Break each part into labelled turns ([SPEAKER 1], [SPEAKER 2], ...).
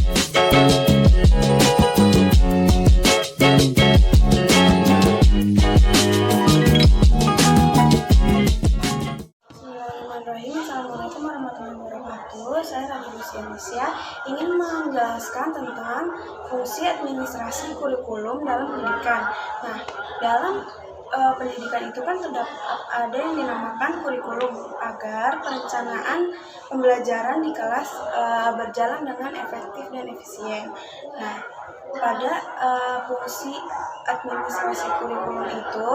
[SPEAKER 1] Bismillahirrahmanirrahim. Assalamualaikum warahmatullahi wabarakatuh. Saya Rani Lucia ingin menjelaskan tentang fungsi administrasi kurikulum dalam pendidikan. Nah, dalam pendidikan itu kan ada yang dinamakan kurikulum agar perencanaan pembelajaran di kelas berjalan dengan efektif dan efisien. Nah, pada fungsi administrasi kurikulum itu,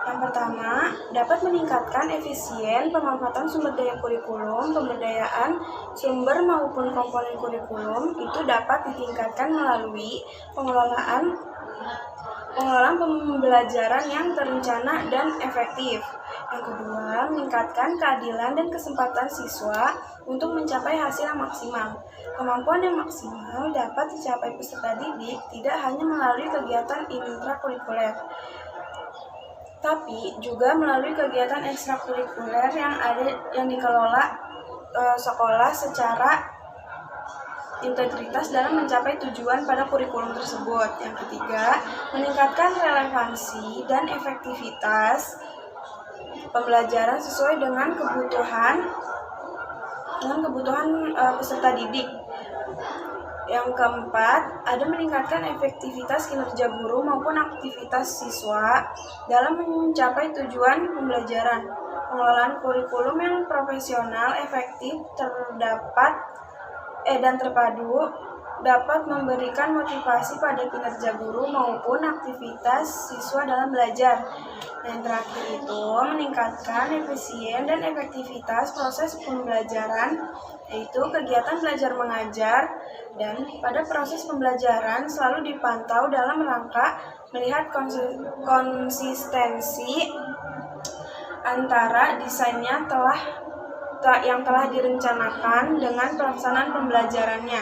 [SPEAKER 1] yang pertama dapat meningkatkan efisien pemanfaatan sumber daya kurikulum. Pemberdayaan sumber maupun komponen kurikulum itu dapat ditingkatkan melalui pengelolaan pembelajaran yang terencana dan efektif. Yang kedua, meningkatkan keadilan dan kesempatan siswa untuk mencapai hasil yang maksimal. Kemampuan yang maksimal dapat dicapai peserta didik tidak hanya melalui kegiatan intrakurikuler, tapi juga melalui kegiatan ekstrakurikuler yang dikelola sekolah secara integritas dalam mencapai tujuan pada kurikulum tersebut. Yang ketiga, meningkatkan relevansi dan efektivitas pembelajaran sesuai dengan kebutuhan peserta didik. Yang keempat, ada meningkatkan efektivitas kinerja guru maupun aktivitas siswa dalam mencapai tujuan pembelajaran. Pengelolaan kurikulum yang profesional, efektif, dan terpadu dapat memberikan motivasi pada kinerja guru maupun aktivitas siswa dalam belajar. Dan terakhir itu, meningkatkan efisien dan efektivitas proses pembelajaran, yaitu kegiatan belajar mengajar, dan pada proses pembelajaran selalu dipantau dalam rangka melihat konsistensi antara desainnya yang telah direncanakan dengan pelaksanaan pembelajarannya.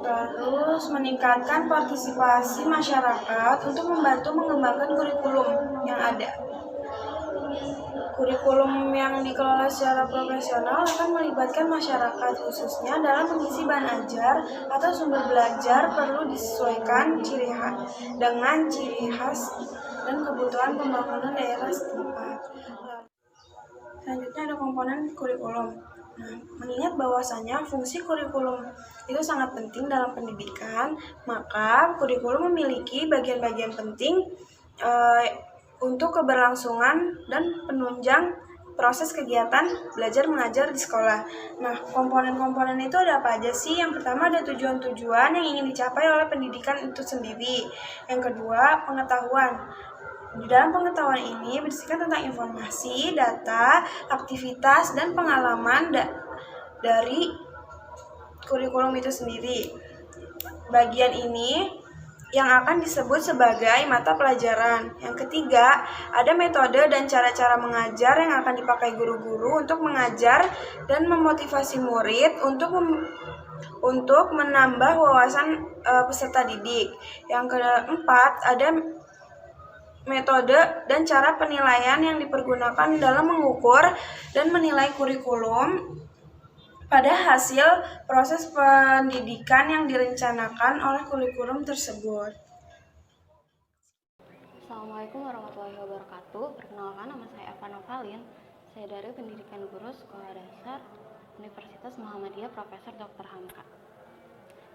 [SPEAKER 1] Terus meningkatkan partisipasi masyarakat untuk membantu mengembangkan kurikulum yang ada. Kurikulum yang dikelola secara profesional akan melibatkan masyarakat, khususnya dalam mengisi bahan ajar atau sumber belajar perlu disesuaikan dengan ciri khas dan kebutuhan pembangunan daerah setempat. Selanjutnya ada komponen kurikulum. Nah, mengingat bahwasanya fungsi kurikulum itu sangat penting dalam pendidikan, maka kurikulum memiliki bagian-bagian penting untuk keberlangsungan dan penunjang proses kegiatan belajar mengajar di sekolah. Nah, komponen-komponen itu ada apa aja sih? Yang pertama ada tujuan-tujuan yang ingin dicapai oleh pendidikan itu sendiri. Yang kedua, pengetahuan. Di dalam pengetahuan ini berisikan tentang informasi, data, aktivitas, dan pengalaman dari kurikulum itu sendiri. Bagian ini yang akan disebut sebagai mata pelajaran. Yang ketiga, ada metode dan cara-cara mengajar yang akan dipakai guru-guru untuk mengajar dan memotivasi murid untuk menambah wawasan peserta didik. Yang keempat, ada metode dan cara penilaian yang dipergunakan dalam mengukur dan menilai kurikulum pada hasil proses pendidikan yang direncanakan oleh kurikulum tersebut.
[SPEAKER 2] Assalamualaikum warahmatullahi wabarakatuh. Perkenalkan, nama saya Eva Novalin. Saya dari Pendidikan Guru Sekolah Dasar Universitas Muhammadiyah Profesor Dr. Hamka.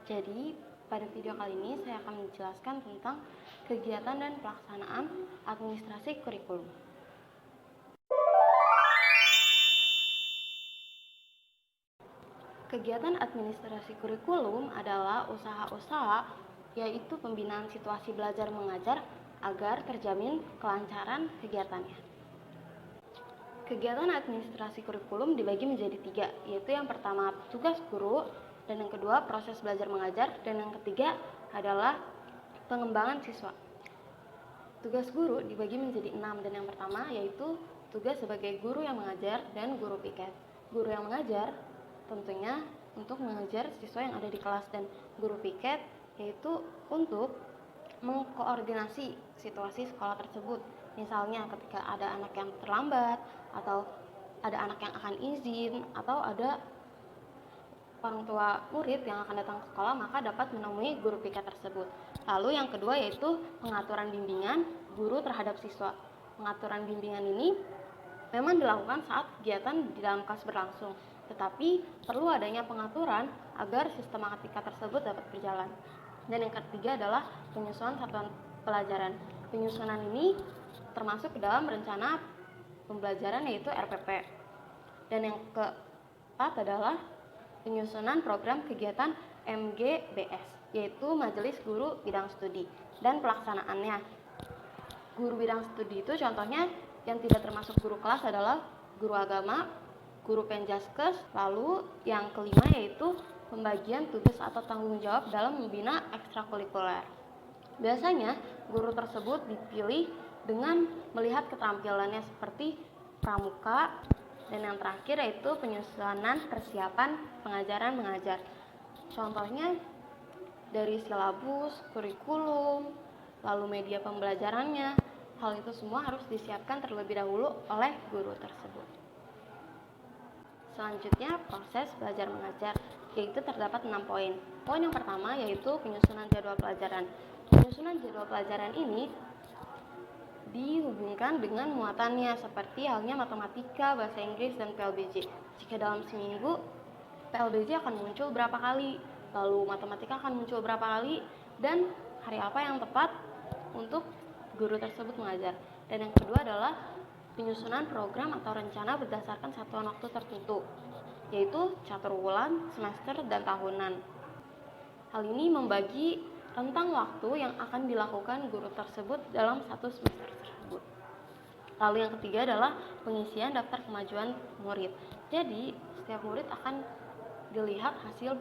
[SPEAKER 2] Jadi, pada video kali ini saya akan menjelaskan tentang kegiatan dan pelaksanaan administrasi kurikulum. Kegiatan administrasi kurikulum adalah usaha-usaha, yaitu pembinaan situasi belajar mengajar agar terjamin kelancaran kegiatannya. Kegiatan administrasi kurikulum dibagi menjadi 3, yaitu yang pertama tugas guru, dan yang kedua proses belajar mengajar, dan yang ketiga adalah pengembangan siswa. Tugas guru dibagi menjadi 6, dan yang pertama yaitu tugas sebagai guru yang mengajar dan guru piket. Guru yang mengajar tentunya untuk mengajar siswa yang ada di kelas, dan guru piket yaitu untuk mengkoordinasi situasi sekolah tersebut. Misalnya ketika ada anak yang terlambat, atau ada anak yang akan izin, atau ada orang tua murid yang akan datang ke sekolah maka dapat menemui guru piket tersebut. Lalu yang kedua yaitu pengaturan bimbingan guru terhadap siswa. Pengaturan bimbingan ini memang dilakukan saat kegiatan di dalam kelas berlangsung, tetapi perlu adanya pengaturan agar sistematika tersebut dapat berjalan. Dan yang ketiga adalah penyusunan satuan pelajaran. Penyusunan ini termasuk ke dalam rencana pembelajaran yaitu RPP. Dan yang keempat adalah penyusunan program kegiatan MGBS, yaitu Majelis Guru Bidang Studi, dan pelaksanaannya. Guru bidang studi itu contohnya yang tidak termasuk guru kelas adalah guru agama, guru penjaskes, lalu yang kelima yaitu pembagian tugas atau tanggung jawab dalam membina ekstrakurikuler. Biasanya guru tersebut dipilih dengan melihat keterampilannya seperti pramuka, dan yang terakhir yaitu penyusunan persiapan pengajaran mengajar. Contohnya dari silabus, kurikulum, lalu media pembelajarannya. Hal itu semua harus disiapkan terlebih dahulu oleh guru tersebut. Selanjutnya proses belajar mengajar, yaitu terdapat 6 poin. Poin yang pertama yaitu penyusunan jadwal pelajaran. Penyusunan jadwal pelajaran ini dihubungkan dengan muatannya seperti halnya matematika, bahasa Inggris, dan PLBJ. Jika dalam seminggu PLBJ akan muncul berapa kali, lalu matematika akan muncul berapa kali, dan hari apa yang tepat untuk guru tersebut mengajar. Dan yang kedua adalah penyusunan program atau rencana berdasarkan satuan waktu tertentu, yaitu catur bulan, semester, dan tahunan. Hal ini membagi rentang waktu yang akan dilakukan guru tersebut dalam satu semester tersebut. Lalu yang ketiga adalah pengisian daftar kemajuan murid. Jadi setiap murid akan dilihat hasil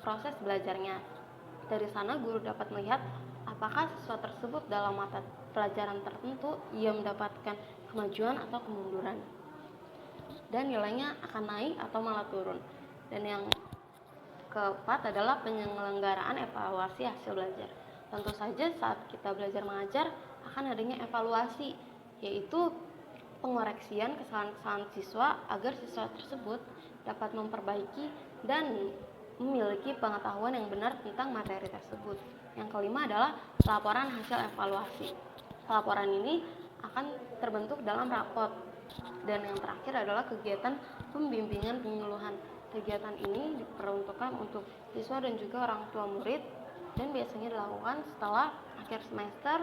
[SPEAKER 2] proses belajarnya. Dari sana guru dapat melihat apakah siswa tersebut dalam mata pelajaran tertentu ia mendapatkan kemajuan atau kemunduran, dan nilainya akan naik atau malah turun. Dan yang keempat adalah penyelenggaraan evaluasi hasil belajar. Tentu saja saat kita belajar mengajar akan adanya evaluasi, yaitu pengoreksian kesalahan-kesalahan siswa agar siswa tersebut dapat memperbaiki dan memiliki pengetahuan yang benar tentang materi tersebut. Yang kelima adalah laporan hasil evaluasi. Laporan ini akan terbentuk dalam rapot. Dan yang terakhir adalah kegiatan pembimbingan penyuluhan. Kegiatan ini diperuntukkan untuk siswa dan juga orang tua murid, dan biasanya dilakukan setelah akhir semester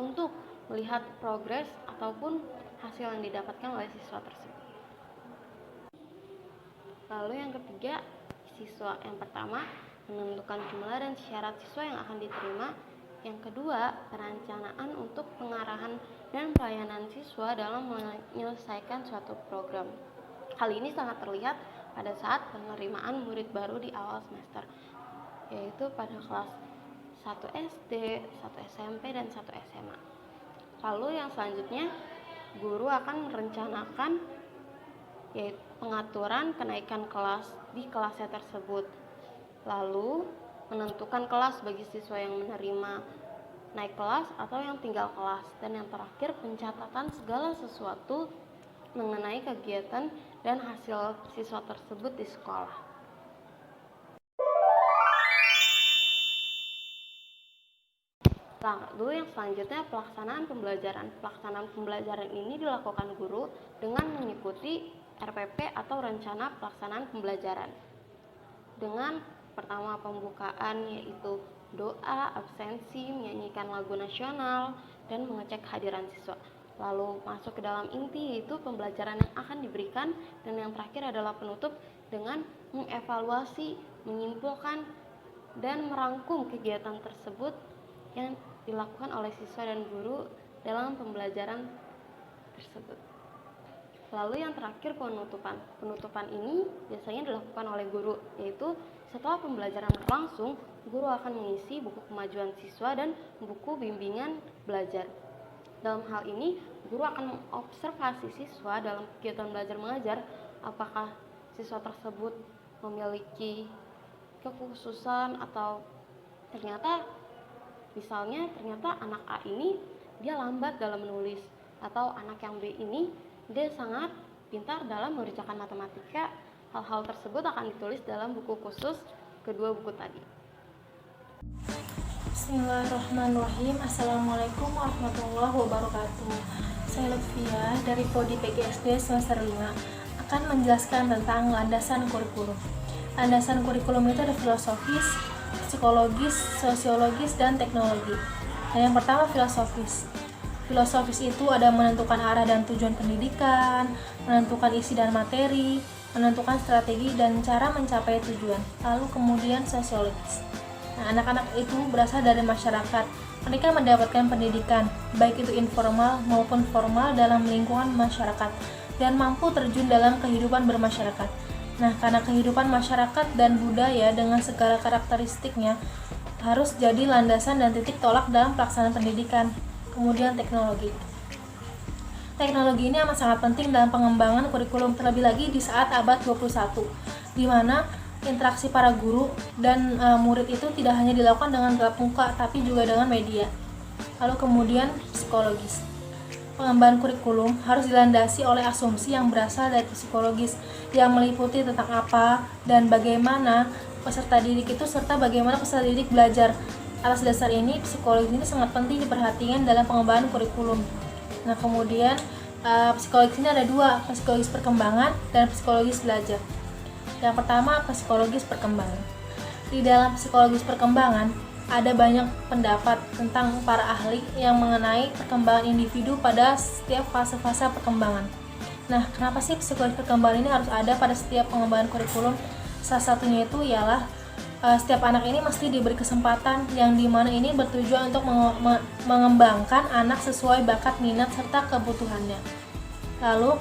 [SPEAKER 2] untuk melihat progres ataupun hasil yang didapatkan oleh siswa tersebut. Lalu yang ketiga, siswa. Yang pertama, menentukan jumlah dan syarat siswa yang akan diterima. Yang kedua, perencanaan untuk pengarahan dan pelayanan siswa dalam menyelesaikan suatu program. Hal ini sangat terlihat pada saat penerimaan murid baru di awal semester, yaitu pada kelas 1 SD, 1 SMP, dan 1 SMA. Lalu yang selanjutnya, guru akan merencanakan yaitu pengaturan kenaikan kelas di kelasnya tersebut. Lalu menentukan kelas bagi siswa yang menerima naik kelas atau yang tinggal kelas. Dan yang terakhir, pencatatan segala sesuatu mengenai kegiatan dan hasil siswa tersebut di sekolah. Lalu yang selanjutnya, pelaksanaan pembelajaran. Pelaksanaan pembelajaran ini dilakukan guru dengan mengikuti RPP atau rencana pelaksanaan pembelajaran. Dengan pertama pembukaan yaitu doa, absensi, menyanyikan lagu nasional, dan mengecek kehadiran siswa. Lalu masuk ke dalam inti yaitu pembelajaran yang akan diberikan, dan yang terakhir adalah penutup dengan mengevaluasi, menyimpulkan, dan merangkum kegiatan tersebut yang dilakukan oleh siswa dan guru dalam pembelajaran tersebut. Lalu yang terakhir, penutupan. Penutupan ini biasanya dilakukan oleh guru, yaitu setelah pembelajaran berlangsung, guru akan mengisi buku kemajuan siswa dan buku bimbingan belajar. Dalam hal ini, guru akan mengobservasi siswa dalam kegiatan belajar mengajar, apakah siswa tersebut memiliki kekhususan atau ternyata anak A ini dia lambat dalam menulis, atau anak yang B ini dia sangat pintar dalam mengerjakan matematika Hal-hal tersebut akan ditulis dalam buku khusus kedua buku tadi.
[SPEAKER 3] Bismillahirrahmanirrahim. Assalamualaikum warahmatullahi wabarakatuh. Saya Lutfia dari Prodi PGSD semester 5 akan menjelaskan tentang landasan kurikulum. Landasan kurikulum itu ada filosofis, psikologis, sosiologis, dan teknologi. Nah, yang pertama filosofis. Filosofis itu ada menentukan arah dan tujuan pendidikan, menentukan isi dan materi, menentukan strategi dan cara mencapai tujuan. Lalu kemudian sosiologis. Nah, anak-anak itu berasal dari masyarakat. Mereka mendapatkan pendidikan, baik itu informal maupun formal dalam lingkungan masyarakat, dan mampu terjun dalam kehidupan bermasyarakat. Nah, karena kehidupan masyarakat dan budaya dengan segala karakteristiknya harus jadi landasan dan titik tolak dalam pelaksanaan pendidikan. Kemudian teknologi. Teknologi ini amat sangat penting dalam pengembangan kurikulum, terlebih lagi di saat abad 21, di mana interaksi para guru dan murid itu tidak hanya dilakukan dengan tatap muka, tapi juga dengan media. Lalu kemudian psikologis. Pengembangan kurikulum harus dilandasi oleh asumsi yang berasal dari psikologis, yang meliputi tentang apa dan bagaimana peserta didik itu, serta bagaimana peserta didik belajar. Atas dasar ini, psikologis ini sangat penting diperhatikan dalam pengembangan kurikulum. Nah, kemudian psikologis ini ada dua, psikologis perkembangan dan psikologis belajar. Yang pertama, psikologis perkembangan. Di dalam psikologis perkembangan, ada banyak pendapat tentang para ahli yang mengenai perkembangan individu pada setiap fase-fase perkembangan. Nah, kenapa sih psikologis perkembangan ini harus ada pada setiap pengembangan kurikulum? Salah satunya itu ialah setiap anak ini mesti diberi kesempatan yang dimana ini bertujuan untuk mengembangkan anak sesuai bakat, minat, serta kebutuhannya. Lalu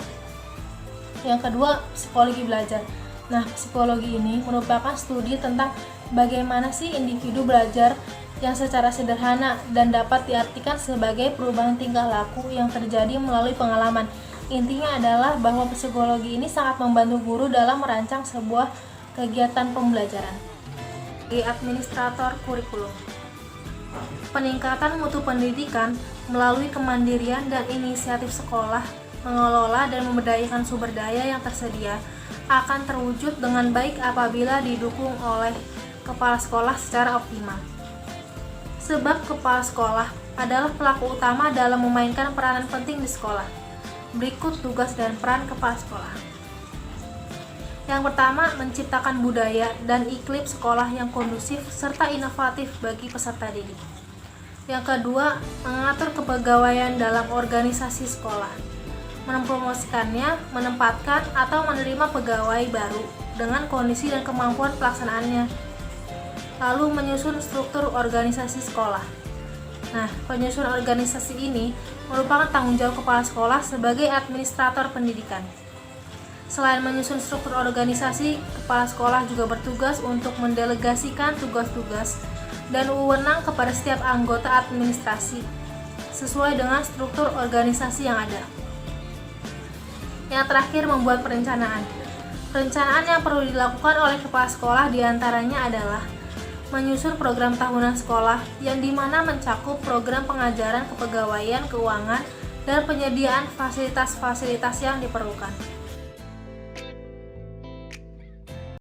[SPEAKER 3] yang kedua, psikologi belajar. Nah, psikologi ini merupakan studi tentang bagaimana sih individu belajar yang secara sederhana dan dapat diartikan sebagai perubahan tingkah laku yang terjadi melalui pengalaman. Intinya adalah bahwa psikologi ini sangat membantu guru dalam merancang sebuah kegiatan pembelajaran. Administrator kurikulum. Peningkatan mutu pendidikan melalui kemandirian dan inisiatif sekolah mengelola dan memberdayakan sumber daya yang tersedia akan terwujud dengan baik apabila didukung oleh kepala sekolah secara optimal. Sebab kepala sekolah adalah pelaku utama dalam memainkan peranan penting di sekolah. Berikut tugas dan peran kepala sekolah. Yang pertama, menciptakan budaya dan iklim sekolah yang kondusif serta inovatif bagi peserta didik. Yang kedua, mengatur kepegawaian dalam organisasi sekolah, mempromosikannya, menempatkan atau menerima pegawai baru dengan kondisi dan kemampuan pelaksanaannya. Lalu menyusun struktur organisasi sekolah. Nah, penyusunan organisasi ini merupakan tanggung jawab kepala sekolah sebagai administrator pendidikan. Selain menyusun struktur organisasi, kepala sekolah juga bertugas untuk mendelegasikan tugas-tugas dan wewenang kepada setiap anggota administrasi sesuai dengan struktur organisasi yang ada. Yang terakhir, membuat perencanaan. Perencanaan yang perlu dilakukan oleh kepala sekolah diantaranya adalah menyusun program tahunan sekolah yang dimana mencakup program pengajaran kepegawaian, keuangan, dan penyediaan fasilitas-fasilitas yang diperlukan.